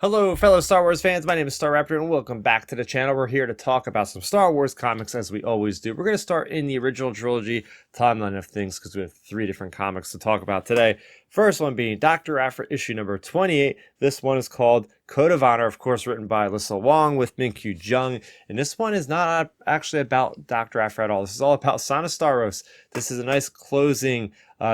Hello, fellow Star Wars fans. My name is Starrapter, and welcome back to the channel. We're here to talk about some Star Wars comics, as we always do. We're going to start in the original trilogy timeline of things, because we have three different comics to talk about today. First one being Doctor Aphra issue number 28. This one is called Code of Honor, of course, written by Alyssa Wong with Minkyu Jung. And this one is not actually about Doctor Aphra at all. This is all about Starros. This is a nice closing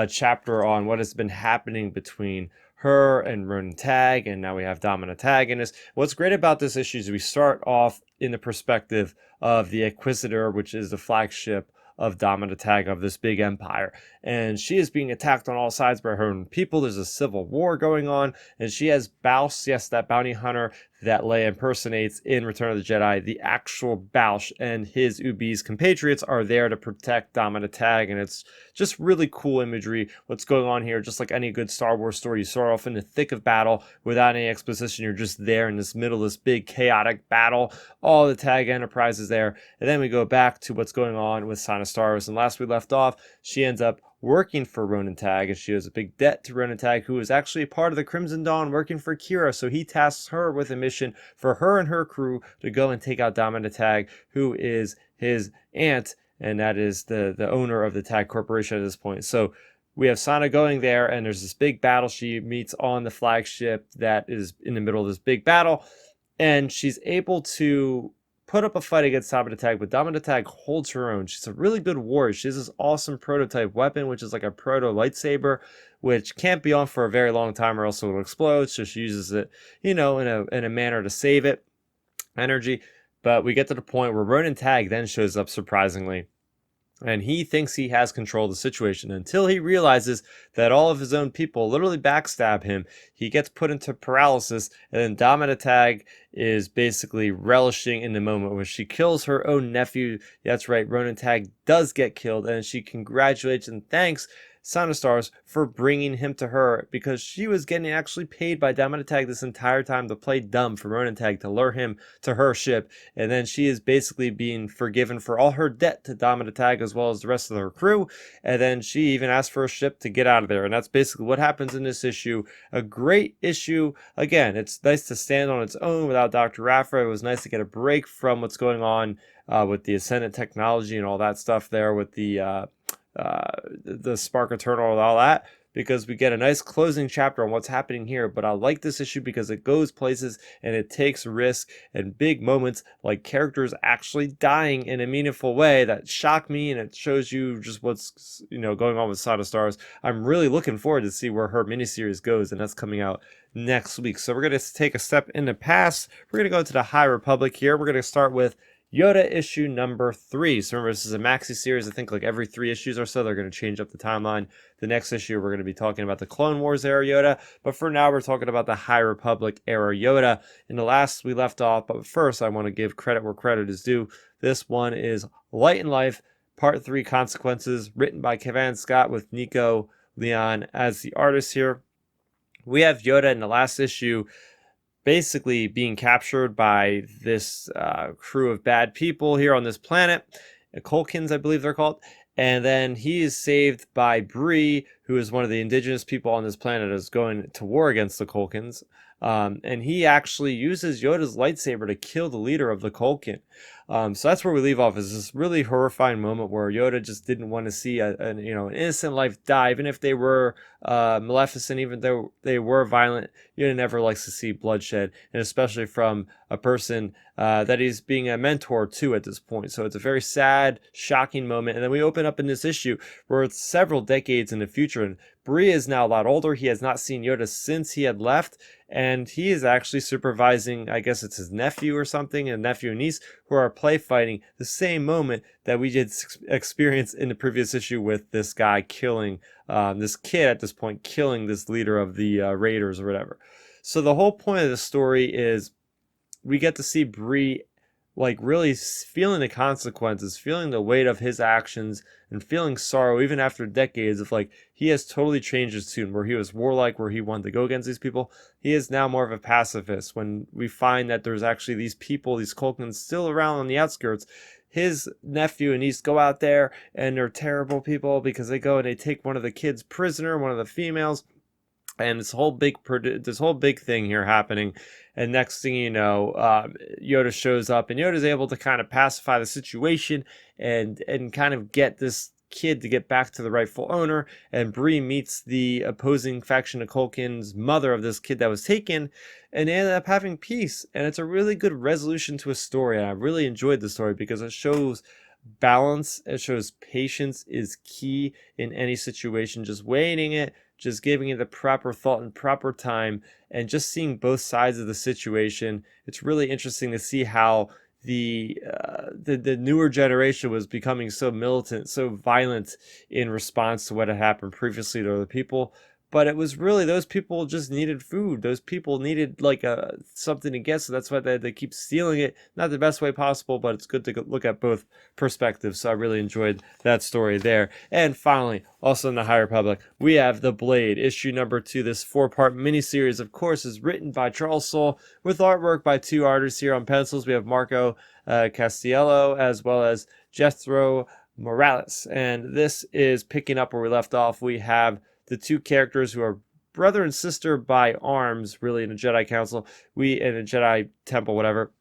chapter on what has been happening between her and Ronen Tagge, and now we have Domina Tagge in this. What's great about this issue is we start off in the perspective of the Inquisitor, which is the flagship of Domina Tagge, of this big empire, and she is being attacked on all sides by her own people. There's a civil war going on, and she has Bausch, yes, that bounty hunter that Leia impersonates in Return of the Jedi. The actual Bausch and his Ubi's compatriots are there to protect Domina Tagge, and it's just really cool imagery. What's going on here, just like any good Star Wars story, you start off in the thick of battle without any exposition. You're just there in this middle of this big chaotic battle. All the Tagge Enterprise is there, and then we go back to what's going on with Starros. And last we left off, she ends up working for Ronen Tagge, and she has a big debt to Ronen Tagge, who is actually a part of the Crimson Dawn working for Kira. So he tasks her with a mission for her and her crew to go and take out Domina Tagge, who is his aunt, and that is the owner of the Tagge Corporation at this point. So we have Sana going there, and there's this big battle. She meets on the flagship that is in the middle of this big battle, and she's able to put up a fight against Domina Tagge, but Domina Tagge holds her own. She's a really good warrior. She has this awesome prototype weapon, which is like a proto lightsaber, which can't be on for a very long time or else it will explode. So she uses it, in a manner to save it energy. But we get to the point where Ronen Tagge then shows up surprisingly, and he thinks he has control of the situation until he realizes that all of his own people literally backstab him. He gets put into paralysis, and then Domina Tagge is basically relishing in the moment where she kills her own nephew. That's right, Ronen Tagge does get killed, and she congratulates and thanks Starros for bringing him to her, because she was getting actually paid by Domina Tagge this entire time to play dumb for Ronen Tagge, to lure him to her ship, and then she is basically being forgiven for all her debt to Domina Tagge as well as the rest of her crew, and then she even asked for a ship to get out of there, and that's basically what happens in this issue. A great issue. Again, it's nice to stand on its own without Dr. Aphra. It was nice to get a break from what's going on with the Ascendant technology and all that stuff there with the Spark Eternal and all that, because we get a nice closing chapter on what's happening here. But I like this issue because it goes places and it takes risk and big moments, like characters actually dying in a meaningful way that shock me, and it shows you just what's going on with Starros. I'm really looking forward to see where her miniseries goes, and that's coming out next week. So we're going to take a step in the past. We're going to go to the High Republic here. We're going to start with Yoda issue number 3. So remember, this is a maxi series. I think like every 3 issues or so, they're going to change up the timeline. The next issue, we're going to be talking about the Clone Wars era Yoda. But for now, we're talking about the High Republic era Yoda. In the last, we left off. But first, I want to give credit where credit is due. This one is Light and Life, Part 3 Consequences, written by Kevin Scott with Nico Leon as the artist here. We have Yoda in the last issue basically being captured by this crew of bad people here on this planet, Colkins, I believe they're called, and then he is saved by Bree, who is one of the indigenous people on this planet, is going to war against the Colkins, and he actually uses Yoda's lightsaber to kill the leader of the Colkin. So that's where we leave off, is this really horrifying moment where Yoda just didn't want to see an innocent life die, even if they were maleficent, even though they were violent. Yoda never likes to see bloodshed, and especially from a person that he's being a mentor to at this point. So it's a very sad, shocking moment. And then we open up in this issue where it's several decades in the future, and Bree is now a lot older. He has not seen Yoda since he had left, and he is actually supervising, I guess it's his nephew or something, a nephew and niece, who are play fighting the same moment that we did experience in the previous issue with this guy killing, this kid at this point killing this leader of the Raiders or whatever. So the whole point of the story is we get to see Bree like really feeling the consequences, feeling the weight of his actions, and feeling sorrow even after decades of like, he has totally changed his tune. Where he was warlike, where he wanted to go against these people, he is now more of a pacifist. When we find that there's actually these people, these Colkins, still around on the outskirts, his nephew and niece go out there, and they're terrible people because they go and they take one of the kids prisoner, one of the females, and this whole big thing here happening. And next thing you know, Yoda shows up, and Yoda's able to kind of pacify the situation and kind of get this kid to get back to the rightful owner. And Bree meets the opposing faction of Culkin's mother of this kid that was taken, and they ended up having peace. And it's a really good resolution to a story, and I really enjoyed the story because it shows balance. It shows patience is key in any situation. Just waiting it, just giving it the proper thought and proper time, and just seeing both sides of the situation. It's really interesting to see how the newer generation was becoming so militant, so violent in response to what had happened previously to other people. But it was really those people just needed food. Those people needed like something to get, so that's why they keep stealing it. Not the best way possible, but it's good to look at both perspectives. So I really enjoyed that story there. And finally, also in the High Republic, we have The Blade, issue number 2. This 4-part miniseries, of course, is written by Charles Soule with artwork by 2 artists here on pencils. We have Marco Castiello as well as Jethro Morales. And this is picking up where we left off. We have the 2 characters who are brother and sister by arms, really, in a Jedi Council. We in a Jedi Temple, whatever.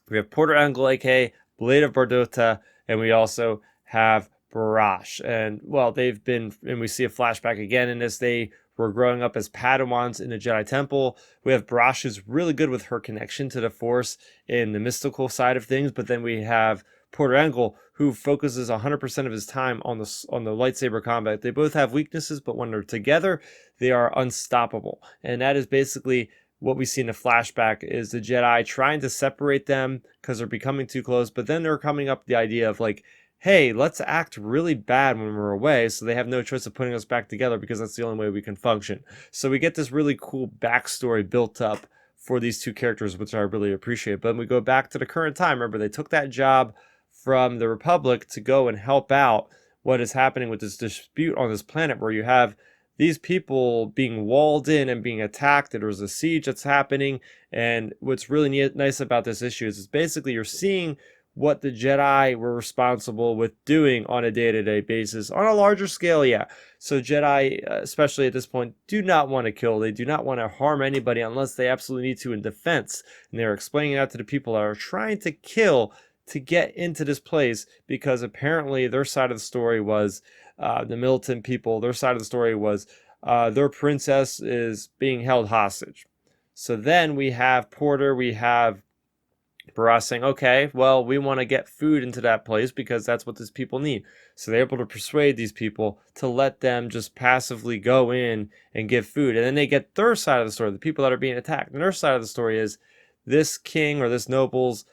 We have Porter Engle, aka Blade of Bardota, and we also have Barash. And, well, they've been, and we see a flashback again in this. They were growing up as Padawans in the Jedi Temple. We have Barash, who's really good with her connection to the Force in the mystical side of things, but then we have Porter Engle, who focuses 100% of his time on the lightsaber combat. They both have weaknesses, but when they're together, they are unstoppable. And that is basically what we see in the flashback, is the Jedi trying to separate them because they're becoming too close, but then they're coming up with the idea of like, hey, let's act really bad when we're away, so they have no choice of putting us back together because that's the only way we can function. So we get this really cool backstory built up for these 2 characters, which I really appreciate. But when we go back to the current time, remember, they took that job from the Republic to go and help out what is happening with this dispute on this planet, where you have these people being walled in and being attacked. There's a siege that's happening. And what's really nice about this issue is basically you're seeing what the Jedi were responsible with doing on a day-to-day basis on a larger scale. Yeah, so Jedi, especially at this point, do not want to kill. They do not want to harm anybody unless they absolutely need to in defense. And they're explaining that to the people that are trying to kill to get into this place, because apparently their side of the story was the militant people. Their side of the story was their princess is being held hostage. So then we have Porter, we have Barash saying, okay, well, we want to get food into that place because that's what these people need. So they're able to persuade these people to let them just passively go in and give food. And then they get their side of the story, the people that are being attacked. And their side of the story is this king or this noble's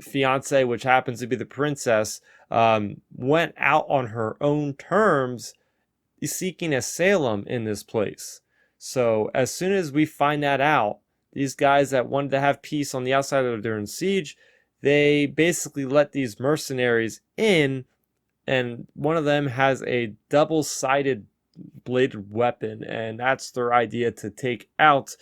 fiance, which happens to be the princess, went out on her own terms seeking asylum in this place. So as soon as we find that out, these guys that wanted to have peace on the outside of their siege, they basically let these mercenaries in, and one of them has a double-sided bladed weapon, and that's their idea to take out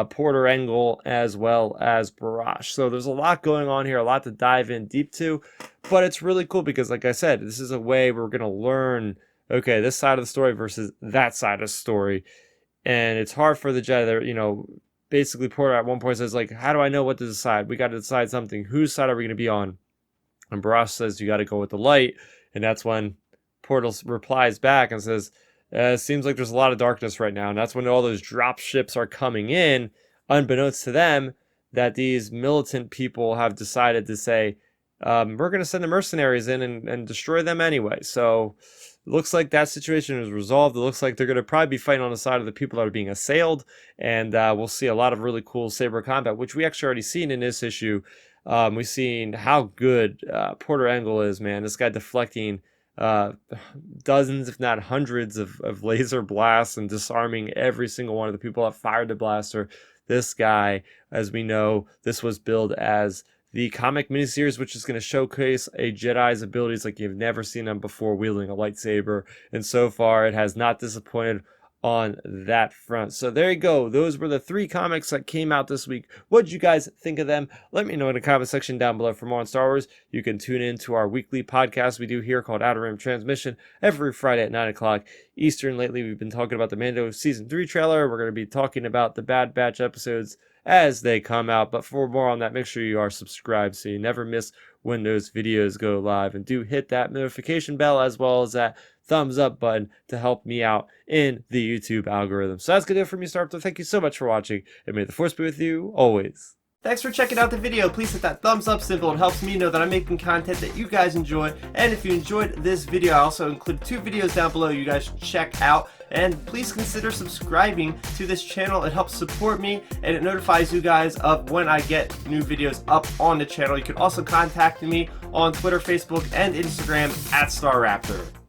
Porter Engle as well as Barash. So there's a lot going on here, a lot to dive in deep to, but it's really cool because, like I said, this is a way we're going to learn, okay, this side of the story versus that side of the story. And it's hard for the Jedi, basically Porter at one point says, like, how do I know what to decide? We got to decide something. Whose side are we going to be on? And Barash says, you got to go with the light. And that's when Porter replies back and says, it seems like there's a lot of darkness right now. And that's when all those drop ships are coming in, unbeknownst to them, that these militant people have decided to say, we're going to send the mercenaries in and destroy them anyway. So it looks like that situation is resolved. It looks like they're going to probably be fighting on the side of the people that are being assailed. And we'll see a lot of really cool saber combat, which we actually already seen in this issue. We've seen how good Porter Engle is, man. This guy deflecting dozens, if not hundreds, of laser blasts and disarming every single one of the people that fired the blaster. This guy, as we know, this was billed as the comic miniseries, which is going to showcase a Jedi's abilities like you've never seen them before, wielding a lightsaber. And so far, it has not disappointed on that front. So there you go. Those were the 3 comics that came out this week. What did you guys think of them? Let me know in the comment section down below. For more on Star Wars, you can tune in to our weekly podcast we do here called Outer Rim Transmission every Friday at 9 o'clock Eastern. Lately, we've been talking about the Mando Season 3 trailer. We're going to be talking about the Bad Batch episodes as they come out. But for more on that, make sure you are subscribed so you never miss when those videos go live. And do hit that notification bell as well as that thumbs up button to help me out in the YouTube algorithm. So that's going to do it for me, Starrapter. Thank you so much for watching, and may the Force be with you always. Thanks for checking out the video. Please hit that thumbs up symbol. It helps me know that I'm making content that you guys enjoy. And if you enjoyed this video, I also include 2 videos down below you guys should check out. And please consider subscribing to this channel. It helps support me and it notifies you guys of when I get new videos up on the channel. You can also contact me on Twitter, Facebook, and Instagram at Starrapter.